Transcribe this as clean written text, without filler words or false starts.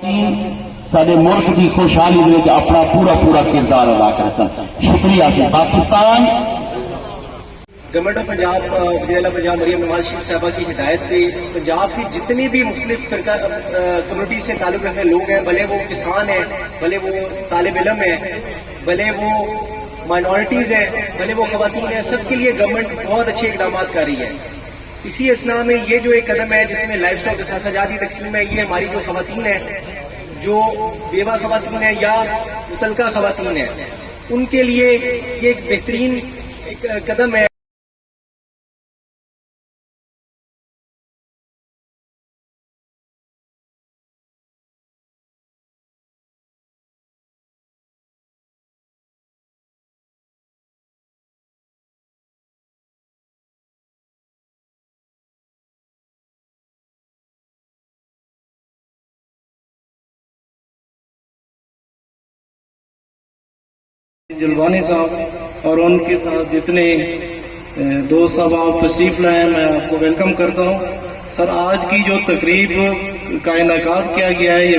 سارے ملک کی خوشحالی دے اپنا پورا پورا کردار ادا کر سن. شکریہ جی. پاکستان گورنمنٹ آف پنجاب وزیر اعلیٰ پنجاب مریم نواز شریف صاحبہ کی ہدایت پہ پنجاب کی جتنی بھی مختلف فرقہ کمیونٹی سے تعلق رکھنے لوگ ہیں، بھلے وہ کسان ہیں، بھلے وہ طالب علم ہیں، بھلے وہ مائنورٹیز ہیں، بھلے وہ خواتین ہیں، سب کے لیے گورنمنٹ بہت اچھے اقدامات کر رہی ہے. اسی اسنا میں یہ جو ایک قدم ہے جس میں لائف اسٹاک اثاثاجاتی تقسیم ہے، یہ ہماری جو خواتین ہیں، جو بیوہ خواتین ہیں یا متعلقہ خواتین ہیں، ان کے لیے یہ ایک بہترین قدم ہے. جلوانی صاحب اور ان کے ساتھ جتنے دوست صاحب آپ تشریف لائے، میں آپ کو ویلکم کرتا ہوں. سر، آج کی جو تقریب کا انعقاد کیا گیا ہے یہ